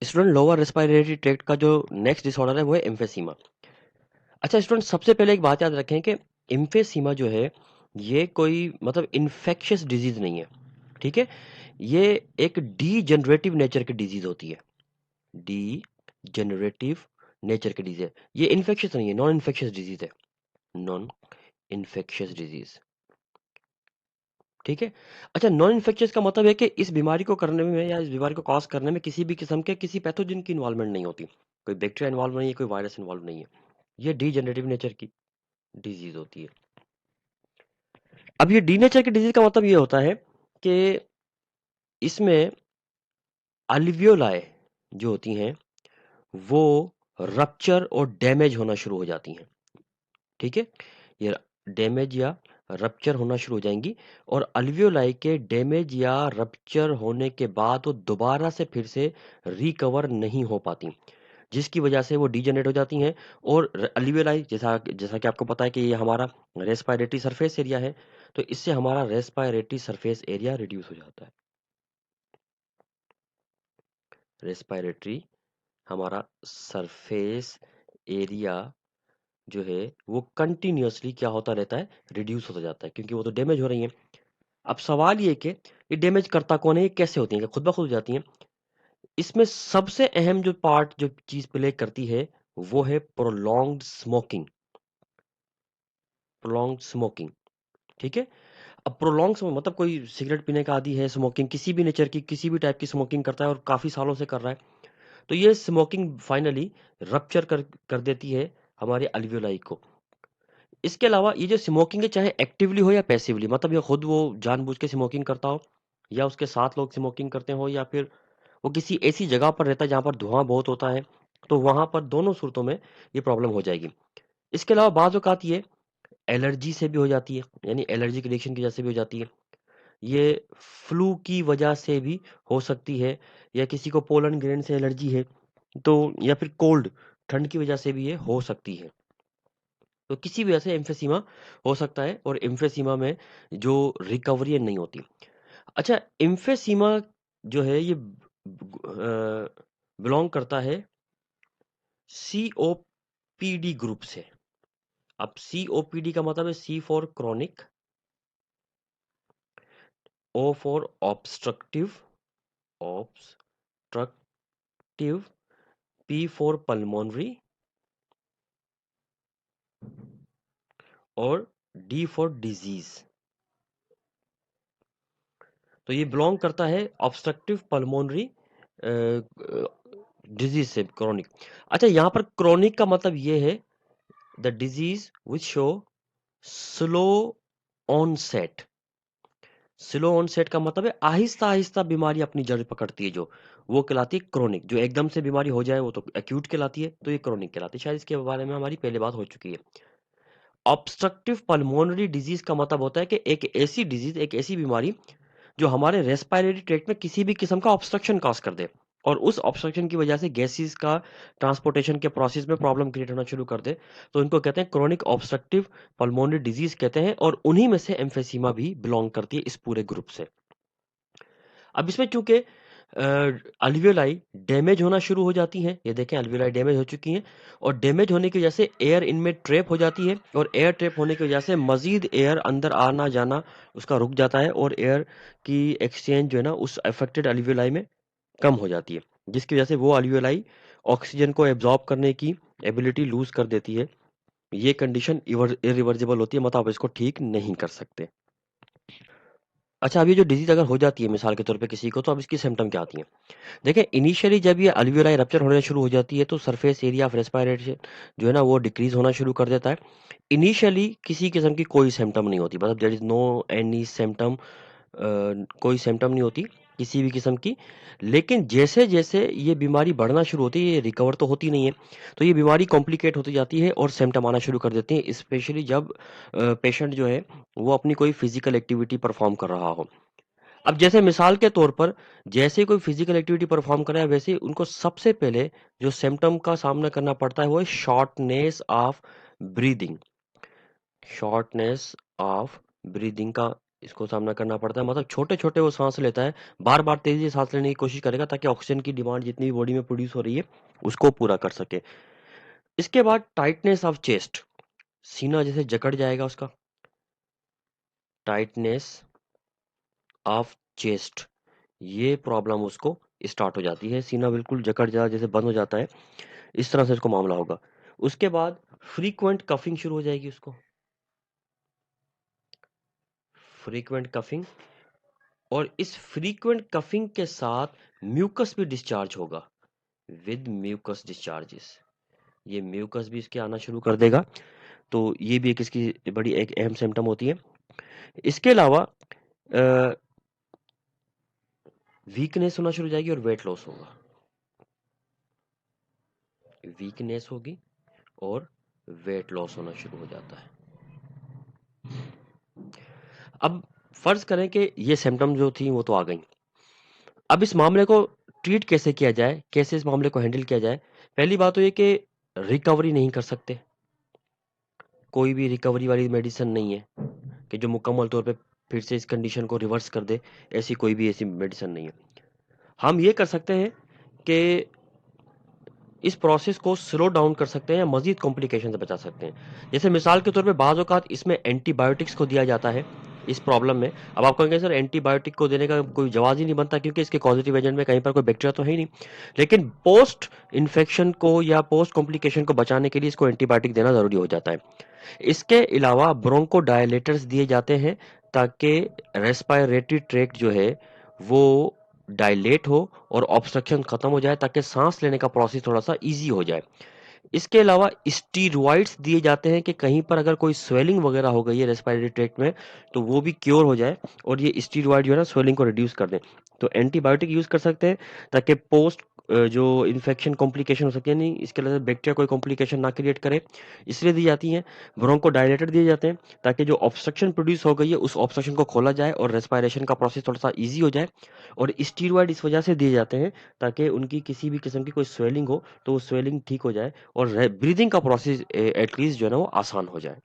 Student lower respiratory tract का जो next disorder है वो है एम्फेसीमा। अच्छा स्टूडेंट, सबसे पहले एक बात याद रखें कि एम्फेसीमा जो है ये कोई मतलब इन्फेक्शियस डिजीज नहीं है, ठीक है। ये एक डीजेनरेटिव नेचर की डिजीज होती है, डीजेनरेटिव नेचर की डिजीज है। ये इन्फेक्शियस नहीं है, नॉन इन्फेक्शियस डिजीज है, नॉन इन्फेक्शियस डिजीज, ठीक है। अच्छा, नॉन इन्फेक्शियस का मतलब है कि इस बीमारी को करने में या इस बीमारी को कॉज करने में किसी भी किस्म के किसी पैथोजन की इन्वॉल्वमेंट नहीं होती, कोई बैक्टीरिया इन्वॉल्व नहीं है, कोई वायरस इन्वॉल्व नहीं है। ये डीजेनरेटिव नेचर की डिजीज होती है। अब ये डी नेचर की डिजीज का मतलब ये होता है कि इसमें अल्वियोलाई जो होती हैं वो रप्चर और डैमेज होना शुरू हो जाती हैं, ठीक है। ये डैमेज या रप्चर होना शुरू हो जाएंगी, और अल्वियोलाई के डैमेज या रप्चर होने के बाद वो दोबारा से फिर से रिकवर नहीं हो पाती, जिसकी वजह से वो डीजनरेट हो जाती हैं। और अल्वियोलाई जैसा जैसा कि आपको पता है कि ये हमारा रेस्पिरेटरी सरफेस एरिया है, तो इससे हमारा रेस्पिरेटरी सरफेस एरिया रिड्यूस हो जाता है। रेस्पिरेटरी हमारा सरफेस एरिया जो है वो कंटिन्यूअसली क्या होता रहता है, रिड्यूस होता जाता है, क्योंकि वो तो डैमेज हो रही है। अब सवाल ये कि ये डैमेज करता कौन है, ये कैसे होती है, क्या खुद ब खुद हो जाती हैं? इसमें सबसे अहम जो पार्ट जो चीज प्ले करती है वो है प्रोलॉन्ग्ड स्मोकिंग, प्रोलॉन्ग्ड स्मोकिंग, ठीक है। अब प्रोलॉन्ग स्मोक मतलब कोई सिगरेट पीने का आदी है, स्मोकिंग किसी भी नेचर की किसी भी टाइप की स्मोकिंग करता है और काफी सालों से कर रहा है, तो ये स्मोकिंग फाइनली रप्चर कर देती है हमारे अल्वियोलाई को। इसके अलावा ये जो स्मोकिंग है, चाहे एक्टिवली हो या पैसिवली, मतलब ये खुद वो जानबूझ के स्मोकिंग करता हो या उसके साथ लोग स्मोकिंग करते हो, या फिर वो किसी ऐसी जगह पर रहता है जहां पर धुआं बहुत होता है, तो वहां पर दोनों सूरतों में ये प्रॉब्लम हो जाएगी। इसके अलावा बाज़ औक़ात ये एलर्जी से भी हो जाती है, यानी एलर्जिक रिएक्शन की वजह से भी हो जाती है। ये फ्लू की वजह से भी हो सकती है, या किसी को पोलन ग्रेन से एलर्जी है तो, या फिर कोल्ड ठंड की वजह से भी ये हो सकती है। तो किसी भी वजह से एम्फेसीमा हो सकता है, और एम्फेसीमा में जो रिकवरी नहीं होती। अच्छा, एम्फेसीमा जो है ये बिलोंग करता है सीओपीडी ग्रुप से। अब सीओपीडी का मतलब है C for chronic, O for obstructive, obstructive, P for pulmonary और डी फॉर डिजीज। तो ये बिलोंग करता है ऑब्स्ट्रक्टिव पल्मोनरी डिजीज से, क्रॉनिक। अच्छा, यहां पर क्रॉनिक का मतलब ये है the disease which show slow onset. Slow onset का मतलब है आहिस्ता आहिस्ता बीमारी अपनी जड़ पकड़ती है, जो वो कहलाती है क्रॉनिक। जो एकदम से बीमारी हो जाए वो तो एक्यूट कहलाती है, तो ये क्रॉनिक कहलाती है। शायद इसके बारे में हमारी पहले बात हो चुकी है। ऑब्स्ट्रक्टिव पल्मोनरी डिजीज का मतलब होता है कि एक ऐसी डिजीज, एक ऐसी बीमारी जो हमारे रेस्पिरेटरी ट्रैक्ट में किसी भी किस्म का ऑब्स्ट्रक्शन कॉज कर दे, और उस ऑब्स्ट्रक्शन की वजह से गैसेस का ट्रांसपोर्टेशन के प्रोसेस में प्रॉब्लम क्रिएट होना शुरू कर दे, तो इनको कहते हैं क्रोनिक ऑब्स्ट्रक्टिव पल्मोनरी डिजीज कहते हैं, और उन्हीं में से एम्फेसीमा भी बिलोंग करती है इस पूरे ग्रुप से। अब इसमें चूंकि अल्वियोलाई डैमेज होना शुरू हो जाती हैं, ये देखें अल्वियोलाई डैमेज हो चुकी हैं, और डैमेज होने की वजह से एयर इनमें ट्रैप हो जाती है, और एयर ट्रैप होने की वजह से मजीद एयर अंदर आना जाना उसका रुक जाता है, और एयर की एक्सचेंज जो है ना उस अफेक्टेड अल्वियोलाई में कम हो जाती है, जिसकी वजह से वो अल्वियोलाई ऑक्सीजन को एब्जॉर्ब करने की एबिलिटी लूज कर देती है। ये कंडीशन इरिवर्सिबल होती है, मतलब आप इसको ठीक नहीं कर सकते। अच्छा, अब ये जो डिजीज अगर हो जाती है मिसाल के तौर पे किसी को, तो अब इसकी सिम्टम क्या आती है? देखें, इनिशियली जब ये अल्वियोलाई रप्चर होने शुरू हो जाती है तो सरफेस एरिया ऑफ रेस्पिरेशन जो है ना वो डिक्रीज होना शुरू कर देता है। इनिशियली किसी किस्म की कोई सिम्टम नहीं होती, मतलब there is no any symptom, कोई सिम्टम नहीं होती किसी भी किस्म की। लेकिन जैसे जैसे ये बीमारी बढ़ना शुरू होती है, ये रिकवर तो होती नहीं है, तो ये बीमारी कॉम्प्लिकेट होती जाती है और सिम्टम आना शुरू कर देते हैं, स्पेशली जब पेशेंट जो है वो अपनी कोई फिजिकल एक्टिविटी परफॉर्म कर रहा हो। अब जैसे मिसाल के तौर पर, जैसे कोई फिजिकल एक्टिविटी परफॉर्म कर रहा है, वैसे उनको सबसे पहले जो सिम्टम का सामना करना पड़ता है वो है shortness of breathing. Shortness of breathing का इसको सामना करना पड़ता है, मतलब छोटे-छोटे वो साँस लेता है, बार-बार तेज़ी से साँस लेने की कोशिश करेगा ताकि ऑक्सीजन की डिमांड जितनी भी बॉडी में प्रोड्यूस हो रही है, उसको पूरा कर सके। इसके बाद टाइटनेस ऑफ चेस्ट, सीना जैसे जकड़ जाएगा उसका, टाइटनेस ऑफ चेस्ट, ये प्रॉब्लम उसको स्टार्ट हो जाती है, सीना बिल्कुल जकड़ जा जैसे बंद हो जाता है, इस तरह से उसको मामला होगा। उसके बाद फ्रीक्वेंट कफिंग शुरू हो जाएगी उसको, फ्रीक्वेंट कफिंग, और इस फ्रीक्वेंट कफिंग के साथ म्यूकस भी डिस्चार्ज होगा, विद म्यूकस डिस्चार्जेस, ये म्यूकस भी इसके आना शुरू कर देगा, तो ये भी एक इसकी बड़ी एक अहम सिम्टम होती है। इसके अलावा वीकनेस होना शुरू हो जाएगी और वेट लॉस होगा, वीकनेस होगी और वेट लॉस होना शुरू हो जाता है। अब फर्ज करें कि ये सिम्टम जो थी वो तो आ गई, अब इस मामले को ट्रीट कैसे किया जाए, कैसे इस मामले को हैंडल किया जाए। पहली बात तो ये कि रिकवरी नहीं कर सकते, कोई भी रिकवरी वाली मेडिसिन नहीं है कि जो मुकम्मल तौर पे फिर से इस कंडीशन को रिवर्स कर दे, ऐसी कोई भी ऐसी मेडिसिन नहीं है। हम ये कर सकते हैं कि इस प्रोसेस को स्लो डाउन कर सकते हैं या मजीद कॉम्प्लिकेशन से बचा सकते हैं। जैसे मिसाल के तौर पे बाज़ औक़ात इसमें एंटीबायोटिक्स को दिया जाता है इस प्रॉब्लम में। अब आप कहेंगे सर एंटीबायोटिक को देने का कोई जवाज़ ही नहीं बनता क्योंकि इसके कॉजेटिव एजेंट में कहीं पर कोई बैक्टीरिया तो है ही नहीं। लेकिन पोस्ट इन्फेक्शन को या पोस्ट कॉम्प्लिकेशन को बचाने के लिए इसको एंटीबायोटिक देना ज़रूरी हो जाता है। इसके अलावा ब्रोंकोडायलेटर्स दिए जाते हैं ताकि रेस्पिरेटरी ट्रैक्ट जो है वो डायलेट हो और ऑब्स्ट्रक्शन खत्म हो जाए ताकि सांस लेने का प्रोसेस थोड़ा सा इजी हो जाए। इसके अलावा स्टीरॉइड्स दिए जाते हैं कि कहीं पर अगर कोई स्वेलिंग वगैरह हो गई है रेस्पिरेटरी ट्रैक्ट में तो वो भी क्योर हो जाए और ये स्टीरॉइड जो है ना स्वेलिंग को रिड्यूस कर दें। तो एंटीबायोटिक यूज कर सकते हैं ताकि पोस्ट जो इन्फेक्शन कॉम्प्लिकेशन हो सकती है नहीं इसके अलावा बैक्टीरिया कोई कॉम्प्लिकेशन ना क्रिएट करे, इसलिए दी जाती हैं। ब्रोंकोडायलेटर दिए जाते हैं ताकि जो ऑब्स्ट्रक्शन प्रोड्यूस हो गई है उस ऑब्स्ट्रक्शन को खोला जाए और रेस्पिरेशन का प्रोसेस थोड़ा सा ईजी हो जाए। और स्टीरॉइड इस वजह से दिए जाते हैं ताकि उनकी किसी भी किस्म की कोई स्वेलिंग हो तो वो स्वेलिंग ठीक हो जाए और ब्रीदिंग का प्रोसेस एटलीस्ट जो है ना वो आसान हो जाए।